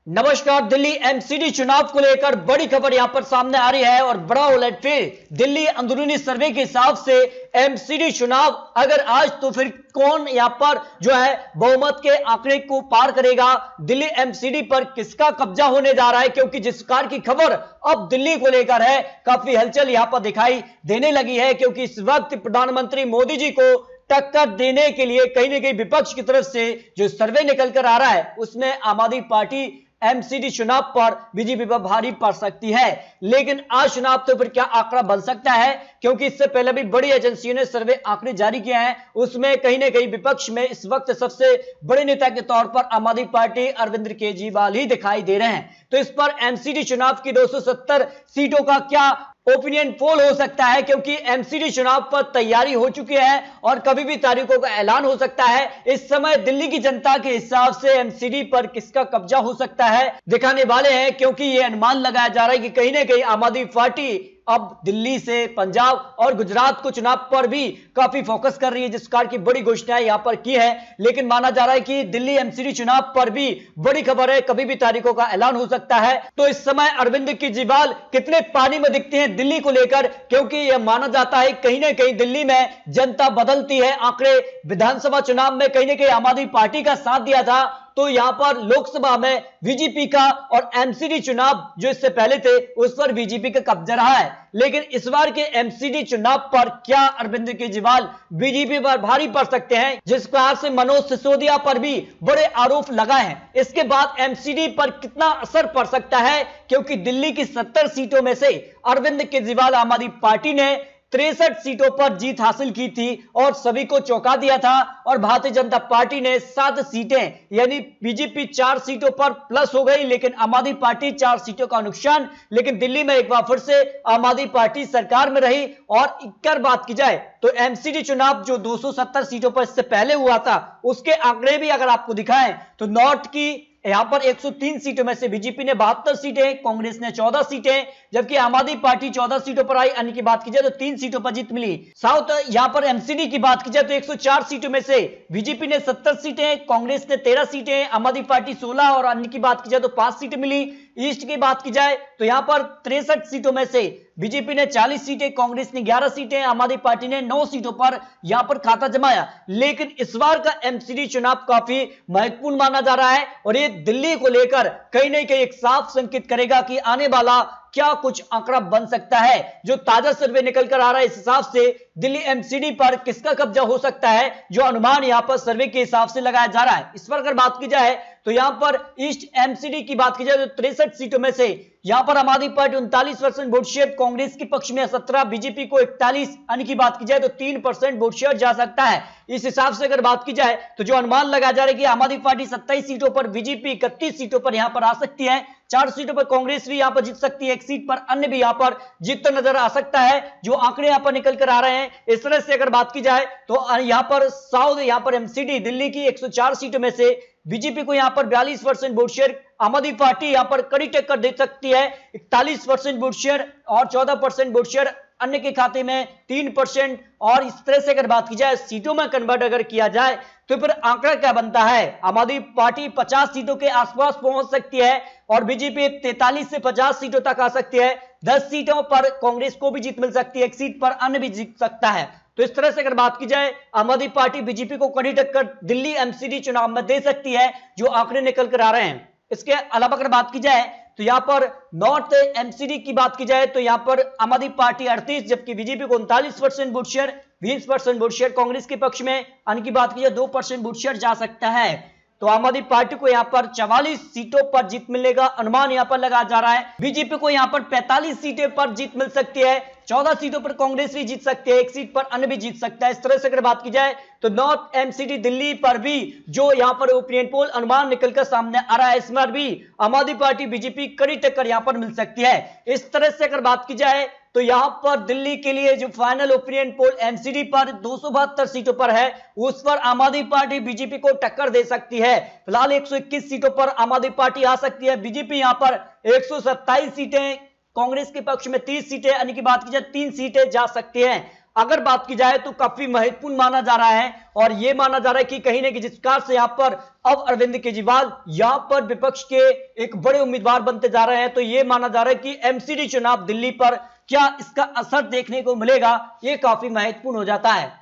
नमस्कार। दिल्ली एमसीडी चुनाव को लेकर बड़ी खबर यहां पर सामने आ रही है और बड़ा उलटफेर दिल्ली अंदरूनी सर्वे के हिसाब से एमसीडी चुनाव अगर आज तो फिर कौन यहां पर जो है बहुमत के आंकड़े को पार करेगा, दिल्ली एमसीडी पर किसका कब्जा होने जा रहा है। क्योंकि जिस प्रकार की खबर अब दिल्ली को लेकर है, काफी हलचल यहां पर दिखाई देने लगी है। क्योंकि इस वक्त प्रधानमंत्री मोदी जी को टक्कर देने के लिए कहीं ना कहीं विपक्ष की तरफ से जो सर्वे निकल कर आ रहा है उसमें आम आदमी पार्टी एमसीडी चुनाव पर बीजेपी पर भारी पड़ सकती है। लेकिन आज चुनाव तो फिर क्या आंकड़ा बन सकता है, क्योंकि इससे पहले भी बड़ी एजेंसियों ने सर्वे आंकड़े जारी किए हैं। उसमें कहीं ना कहीं विपक्ष में इस वक्त सबसे बड़े नेता के तौर पर आम आदमी पार्टी अरविंद केजरीवाल ही दिखाई दे रहे हैं। तो इस पर एमसीडी चुनाव की 270 सीटों का क्या ओपिनियन पोल हो सकता है, क्योंकि एमसीडी चुनाव पर तैयारी हो चुकी है और कभी भी तारीखों का ऐलान हो सकता है। इस समय दिल्ली की जनता के हिसाब से एमसीडी पर किसका कब्जा हो सकता है दिखाने वाले हैं। क्योंकि यह अनुमान लगाया जा रहा है कि कहीं ना कहीं आम आदमी पार्टी अब दिल्ली से पंजाब और गुजरात को चुनाव पर भी काफी फोकस कर रही है, जिस प्रकार की बड़ी घोषणाएं यहां पर की है। लेकिन माना जा रहा है कि दिल्ली एमसीडी चुनाव पर भी बड़ी खबर है, कभी भी तारीखों का ऐलान हो सकता है। तो इस समय अरविंद केजरीवाल कितने पानी में दिखते हैं दिल्ली को लेकर, क्योंकि यह माना जाता है कहीं ना कहीं दिल्ली में जनता बदलती है। आंकड़े विधानसभा चुनाव में कहीं ना कहीं आम आदमी पार्टी का साथ दिया था, तो यहां पर लोकसभा में बीजेपी का और एमसीडी चुनाव जो इससे पहले थे उस पर बीजेपी का कब्जा रहा है। लेकिन इस बार के एमसीडी चुनाव पर क्या अरविंद केजरीवाल बीजेपी पर भारी पड़ सकते हैं, जिस प्रकार से मनोज सिसोदिया पर भी बड़े आरोप लगाए हैं। इसके बाद एमसीडी पर कितना असर पड़ सकता है, क्योंकि दिल्ली की 70 सीटों में से अरविंद केजरीवाल आम आदमी पार्टी ने 63 सीटों पर जीत हासिल की थी और सभी को चौंका दिया था। और भारतीय जनता पार्टी ने 7 सीटें, यानी बीजेपी 4 सीटों पर प्लस हो गई, लेकिन आम आदमी पार्टी 4 सीटों का नुकसान। लेकिन दिल्ली में एक बार फिर से आम आदमी पार्टी सरकार में रही। और एक बात की जाए तो एमसीडी चुनाव जो 270 सीटों पर इससे पहले हुआ था उसके आंकड़े भी अगर आपको दिखाएं तो नॉर्थ की यहां पर 103 सीटों में से बीजेपी ने 72 सीटें, कांग्रेस ने 14 सीटें, जबकि आम आदमी पार्टी 14 सीटों पर आई। अन्य की बात की जाए तो 3 सीटों पर जीत मिली। साउथ यहां पर एमसीडी की बात की जाए तो 104 सीटों में से बीजेपी ने 70 सीटें, कांग्रेस ने 13 सीटें, आम आदमी पार्टी 16 और अन्य की बात की जाए तो 5 सीटें मिली। ईस्ट की बात की जाए तो यहां पर 63 सीटों में से बीजेपी ने 40 सीटें, कांग्रेस ने 11 सीटें, आम आदमी पार्टी ने 9 सीटों पर यहां पर खाता जमाया। लेकिन इस बार का एमसीडी चुनाव काफी महत्वपूर्ण माना जा रहा है और ये दिल्ली को लेकर कहीं ना कहीं एक साफ संकेत करेगा कि आने वाला क्या कुछ आंकड़ा बन सकता है। जो ताजा सर्वे निकल कर आ रहा है इस हिसाब से दिल्ली एमसीडी पर किसका कब्जा हो सकता है, जो अनुमान यहां पर सर्वे के हिसाब से लगाया जा रहा है। इस पर अगर बात की जाए तो यहां पर ईस्ट एमसीडी की बात की जाए तो 63 सीटों में से यहां पर आम आदमी पार्टी 39% वोट शेयर, कांग्रेस के पक्ष में 17, बीजेपी को 41, अन्य की बात की जाए तो 3% वोट शेयर जा सकता है। इस हिसाब से अगर बात की जाए तो जो अनुमान लगाया जा रहा है कि आम आदमी पार्टी 27 सीटों पर, बीजेपी 31 सीटों पर यहां पर आ सकती है, 4 सीटों पर कांग्रेस भी यहां पर जीत सकती है, 1 सीट पर अन्य भी यहां पर जीतता नजर आ सकता है। जो आंकड़े यहां पर निकल कर आ रहे हैं इस तरह से अगर बात की जाए तो यहां पर साउथ यहां पर एमसीडी दिल्ली की 104 सीटों में से बीजेपी को यहां पर 42% वोट शेयर, आम आदमी पार्टी यहां पर कड़ी टक्कर दे सकती है 41% वोट शेयर और 14% वोट शेयर अन्य के खाते में 3%। और इस तरह से अगर बात की जाए सीटों में कन्वर्ट अगर किया जाए तो फिर आंकड़ा क्या बनता है, आम आदमी पार्टी 50 सीटों के आसपास पहुंच सकती है और बीजेपी 43 से 50 सीटों तक आ सकती है। 10 सीटों पर कांग्रेस को भी जीत मिल सकती है, 1 सीट पर अन्य भी जीत सकता है। तो इस तरह से अगर बात की जाए आम आदमी पार्टी बीजेपी को कड़ी टक्कर दिल्ली एमसीडी चुनाव में दे सकती है, जो आंकड़े निकल कर आ रहे हैं। इसके अलावा अगर बात की जाए तो यहां पर नॉर्थ एमसीडी की बात की जाए तो यहां पर आम आदमी पार्टी 38, जबकि बीजेपी को 39% vote share, 20% vote share Congress के पक्ष में, अन्य की बात की जाए 2% वोट शेयर जा सकता है। तो आम आदमी पार्टी को यहां पर 44 सीटों पर जीत मिलेगा, अनुमान यहां पर लगाया जा रहा है। बीजेपी को यहां पर 45 सीटें पर जीत मिल सकती है, 14 सीटों पर कांग्रेस भी जीत सकती है, 1 सीट पर अन्य भी जीत सकता है। इस तरह से अगर बात की जाए तो नॉर्थ एमसीडी दिल्ली पर भी जो यहां पर ओपिनियन पोल अनुमान निकलकर सामने आ रहा है, इसमें भी आम आदमी पार्टी बीजेपी कड़ी टक्कर यहां पर मिल सकती है। इस तरह से अगर बात की जाए तो यहां पर दिल्ली के लिए जो फाइनल ओपिनियन पोल एमसीडी पर 272 सीटों पर है, उस पर आम आदमी पार्टी बीजेपी को टक्कर दे सकती है। फिलहाल 121 सीटों पर आम आदमी पार्टी आ सकती है, बीजेपी यहां पर 127 सीटें, कांग्रेस के पक्ष में 30 सीटें, अन्य की बात की जाए 3 सीटें जा सकती हैं। अगर बात की जाए तो काफी महत्वपूर्ण माना जा रहा है। और यह माना जा रहा है कि कहीं ना कहीं जिस प्रकार से यहां पर अब अरविंद केजरीवाल यहां पर विपक्ष के एक बड़े उम्मीदवार बनते जा रहे हैं, तो यह माना जा रहा है कि एमसीडी चुनाव दिल्ली पर क्या इसका असर देखने को मिलेगा, यह काफी महत्वपूर्ण हो जाता है।